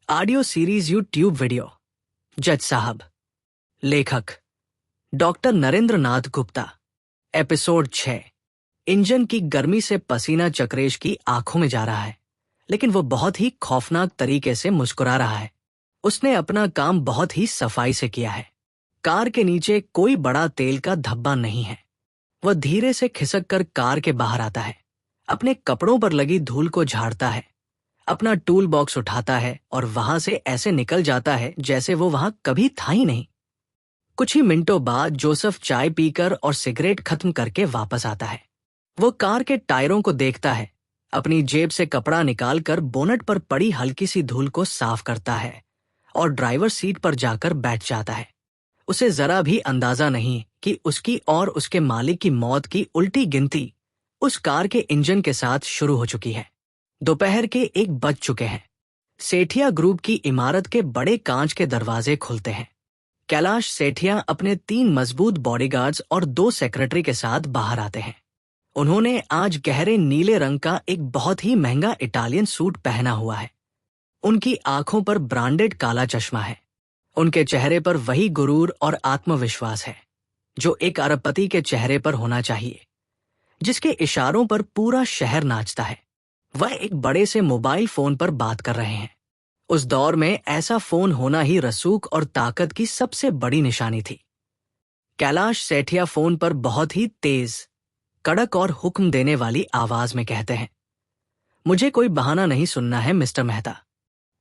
Audio series YouTube video. जज साहब। लेखक डॉक्टर नरेंद्र नाथ गुप्ता। एपिसोड 6। इंजन की गर्मी से पसीना चक्रेश की आंखों में जा रहा है, लेकिन वो बहुत ही खौफनाक तरीके से मुस्कुरा रहा है। उसने अपना काम बहुत ही सफाई से किया है। कार के नीचे कोई बड़ा तेल का धब्बा नहीं है। वह धीरे से खिसक कर कार के बाहर आता है, अपने कपड़ों पर लगी धूल को झाड़ता है, अपना टूल बॉक्स उठाता है और वहां से ऐसे निकल जाता है जैसे वो वहां कभी था ही नहीं। कुछ ही मिनटों बाद जोसेफ चाय पीकर और सिगरेट खत्म करके वापस आता है। वो कार के टायरों को देखता है, अपनी जेब से कपड़ा निकालकर बोनट पर पड़ी हल्की सी धूल को साफ करता है और ड्राइवर सीट पर जाकर बैठ जाता है। उसे जरा भी अंदाजा नहीं कि उसकी और उसके मालिक की मौत की उल्टी गिनती उस कार के इंजन के साथ शुरू हो चुकी है। दोपहर के 1 बज चुके हैं। सेठिया ग्रुप की इमारत के बड़े कांच के दरवाजे खुलते हैं। कैलाश सेठिया अपने 3 मजबूत बॉडीगार्ड्स और 2 सेक्रेटरी के साथ बाहर आते हैं। उन्होंने आज गहरे नीले रंग का एक बहुत ही महंगा इटालियन सूट पहना हुआ है। उनकी आंखों पर ब्रांडेड काला चश्मा है। उनके चेहरे पर वही गुरूर और आत्मविश्वास है जो एक अरबपति के चेहरे पर होना चाहिए, जिसके इशारों पर पूरा शहर नाचता है। वह एक बड़े से मोबाइल फोन पर बात कर रहे हैं। उस दौर में ऐसा फोन होना ही रसूख और ताकत की सबसे बड़ी निशानी थी। कैलाश सेठिया फोन पर बहुत ही तेज, कड़क और हुक्म देने वाली आवाज में कहते हैं, मुझे कोई बहाना नहीं सुनना है मिस्टर मेहता।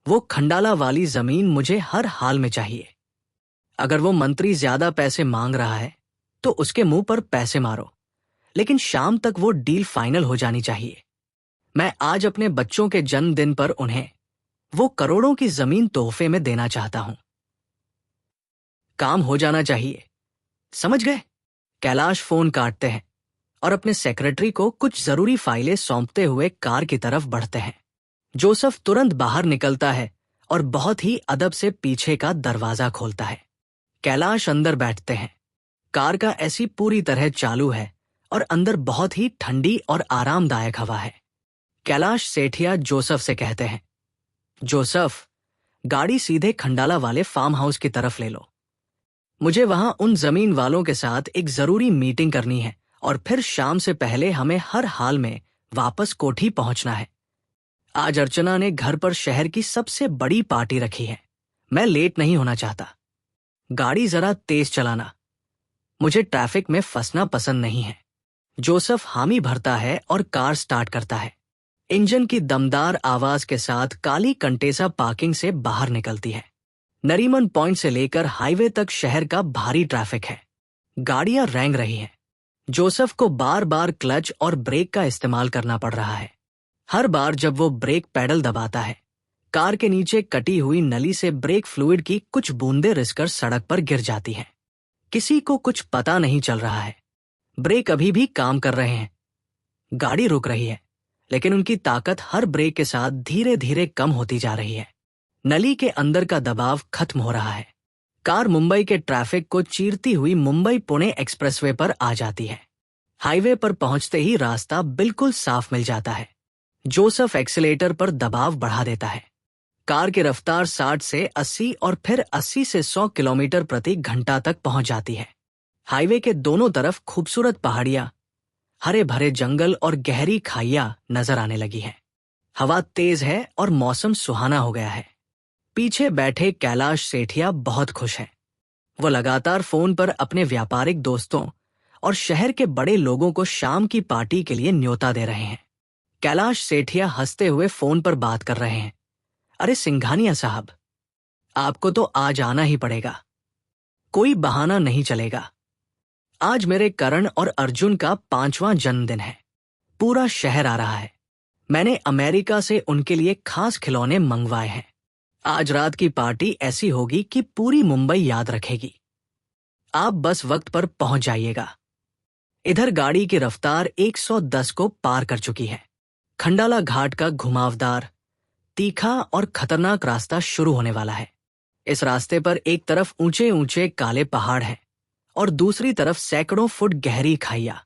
वो खंडाला वाली जमीन मुझे हर हाल में चाहिए। अगर वो मंत्री ज्यादा पैसे मांग रहा है तो उसके मुंह पर पैसे मारो, लेकिन शाम तक वो डील फाइनल हो जानी चाहिए। मैं आज अपने बच्चों के जन्मदिन पर उन्हें वो करोड़ों की जमीन तोहफे में देना चाहता हूं। काम हो जाना चाहिए, समझ गए? कैलाश फोन काटते हैं और अपने सेक्रेटरी को कुछ जरूरी फाइलें सौंपते हुए कार की तरफ बढ़ते हैं। जोसेफ तुरंत बाहर निकलता है और बहुत ही अदब से पीछे का दरवाजा खोलता है। कैलाश अंदर बैठते हैं। कार का एसी पूरी तरह चालू है और अंदर बहुत ही ठंडी और आरामदायक हवा है। कैलाश सेठिया जोसेफ से कहते हैं, जोसेफ, गाड़ी सीधे खंडाला वाले फार्म हाउस की तरफ ले लो। मुझे वहां उन जमीन वालों के साथ एक जरूरी मीटिंग करनी है और फिर शाम से पहले हमें हर हाल में वापस कोठी पहुंचना है। आज अर्चना ने घर पर शहर की सबसे बड़ी पार्टी रखी है। मैं लेट नहीं होना चाहता। गाड़ी जरा तेज चलाना, मुझे ट्रैफिक में फंसना पसंद नहीं है। जोसेफ हामी भरता है और कार स्टार्ट करता है। इंजन की दमदार आवाज के साथ काली कंटेसा पार्किंग से बाहर निकलती है। नरीमन पॉइंट से लेकर हाईवे तक शहर का भारी ट्रैफिक है। गाड़ियां रेंग रही हैं। जोसेफ को बार बार क्लच और ब्रेक का इस्तेमाल करना पड़ रहा है। हर बार जब वो ब्रेक पैडल दबाता है, कार के नीचे कटी हुई नली से ब्रेक फ्लूइड की कुछ बूंदें रिसकर सड़क पर गिर जाती हैं। किसी को कुछ पता नहीं चल रहा है। ब्रेक अभी भी काम कर रहे हैं। गाड़ी रुक रही है, लेकिन उनकी ताकत हर ब्रेक के साथ धीरे धीरे कम होती जा रही है। नली के अंदर का दबाव खत्म हो रहा है। कार मुंबई के ट्रैफिक को चीरती हुई मुंबई पुणे एक्सप्रेसवे पर आ जाती है। हाईवे पर पहुंचते ही रास्ता बिल्कुल साफ मिल जाता है। जोसेफ एक्सीलेटर पर दबाव बढ़ा देता है। कार की रफ्तार 60 से 80 और फिर 80 से 100 किलोमीटर प्रति घंटा तक पहुंच जाती है। हाईवे के दोनों तरफ खूबसूरत पहाड़ियां, हरे भरे जंगल और गहरी खाइयां नजर आने लगी है। हवा तेज है और मौसम सुहाना हो गया है। पीछे बैठे कैलाश सेठिया बहुत खुश हैं। वो लगातार फोन पर अपने व्यापारिक दोस्तों और शहर के बड़े लोगों को शाम की पार्टी के लिए न्योता दे रहे हैं। कैलाश सेठिया हंसते हुए फोन पर बात कर रहे हैं, अरे सिंघानिया साहब, आपको तो आज आना ही पड़ेगा। कोई बहाना नहीं चलेगा। आज मेरे करण और अर्जुन का 5वां जन्मदिन है। पूरा शहर आ रहा है। मैंने अमेरिका से उनके लिए खास खिलौने मंगवाए हैं। आज रात की पार्टी ऐसी होगी कि पूरी मुंबई याद रखेगी। आप बस वक्त पर पहुंच जाइएगा। इधर गाड़ी की रफ्तार 110 को पार कर चुकी है। खंडाला घाट का घुमावदार, तीखा और खतरनाक रास्ता शुरू होने वाला है। इस रास्ते पर एक तरफ ऊंचे ऊंचे काले पहाड़ हैं और दूसरी तरफ सैकड़ों फुट गहरी खाइयां,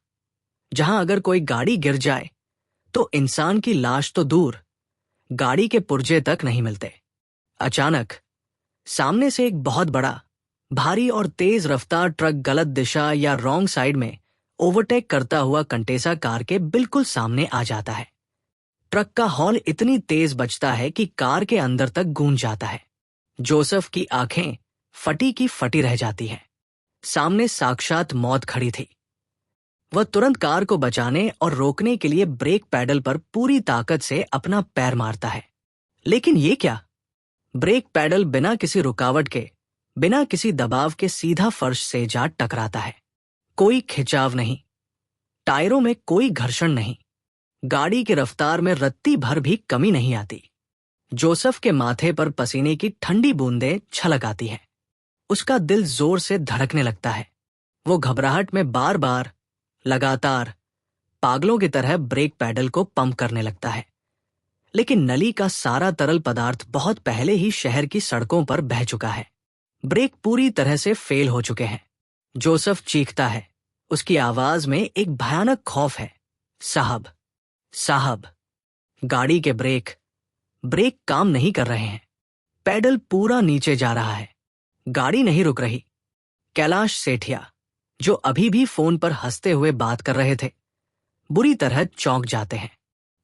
जहां अगर कोई गाड़ी गिर जाए तो इंसान की लाश तो दूर, गाड़ी के पुर्जे तक नहीं मिलते। अचानक सामने से एक बहुत बड़ा, भारी और तेज रफ्तार ट्रक गलत दिशा या रॉन्ग साइड में ओवरटेक करता हुआ कंटेसा कार के बिल्कुल सामने आ जाता है। ट्रक का हॉर्न इतनी तेज बजता है कि कार के अंदर तक गूंज जाता है। जोसेफ की आंखें फटी की फटी रह जाती हैं। सामने साक्षात मौत खड़ी थी। वह तुरंत कार को बचाने और रोकने के लिए ब्रेक पैडल पर पूरी ताकत से अपना पैर मारता है, लेकिन ये क्या? ब्रेक पैडल बिना किसी रुकावट के, बिना किसी दबाव के सीधा फर्श से जा टकराता है। कोई खिंचाव नहीं, टायरों में कोई घर्षण नहीं, गाड़ी की रफ्तार में रत्ती भर भी कमी नहीं आती। जोसेफ के माथे पर पसीने की ठंडी बूंदें छलक आती हैं। उसका दिल जोर से धड़कने लगता है। वो घबराहट में बार बार, लगातार, पागलों की तरह ब्रेक पैडल को पंप करने लगता है, लेकिन नली का सारा तरल पदार्थ बहुत पहले ही शहर की सड़कों पर बह चुका है। ब्रेक पूरी तरह से फेल हो चुके हैं। जोसेफ चीखता है। उसकी आवाज में एक भयानक खौफ है। साहब, साहब। गाड़ी के ब्रेक काम नहीं कर रहे हैं। पैडल पूरा नीचे जा रहा है। गाड़ी नहीं रुक रही। कैलाश सेठिया, जो अभी भी फोन पर हंसते हुए बात कर रहे थे, बुरी तरह चौंक जाते हैं।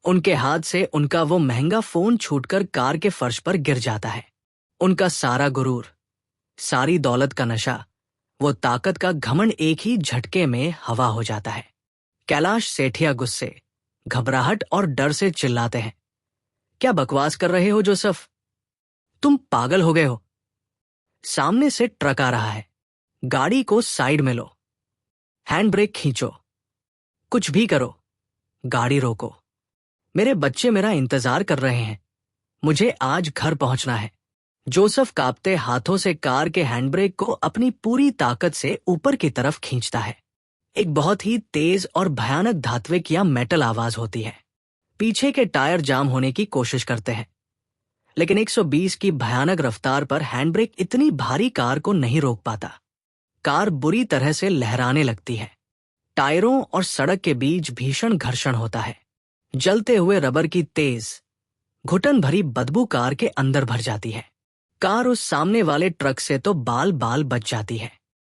उनके हाथ से उनका वो महंगा फोन छूटकर कार के फर्श पर गिर जाता है। उनका सारा गुरूर, सारी दौलत का नशा, वो ताकत का घमंड एक ही झटके में हवा हो जाता है। कैलाश सेठिया गुस्से, घबराहट और डर से चिल्लाते हैं, क्या बकवास कर रहे हो जोसेफ? तुम पागल हो गए हो? सामने से ट्रक आ रहा है। गाड़ी को साइड में लो, हैंड ब्रेक खींचो, कुछ भी करो, गाड़ी रोको। मेरे बच्चे मेरा इंतजार कर रहे हैं। मुझे आज घर पहुंचना है। जोसेफ कांपते हाथों से कार के हैंडब्रेक को अपनी पूरी ताकत से ऊपर की तरफ खींचता है। एक बहुत ही तेज और भयानक धात्विक या मेटल आवाज होती है। पीछे के टायर जाम होने की कोशिश करते हैं, लेकिन 120 की भयानक रफ्तार पर हैंडब्रेक इतनी भारी कार को नहीं रोक पाता। कार बुरी तरह से लहराने लगती है। टायरों और सड़क के बीच भीषण घर्षण होता है। जलते हुए रबर की तेज, घुटन भरी बदबू कार के अंदर भर जाती है। कार उस सामने वाले ट्रक से तो बाल बाल बच जाती है।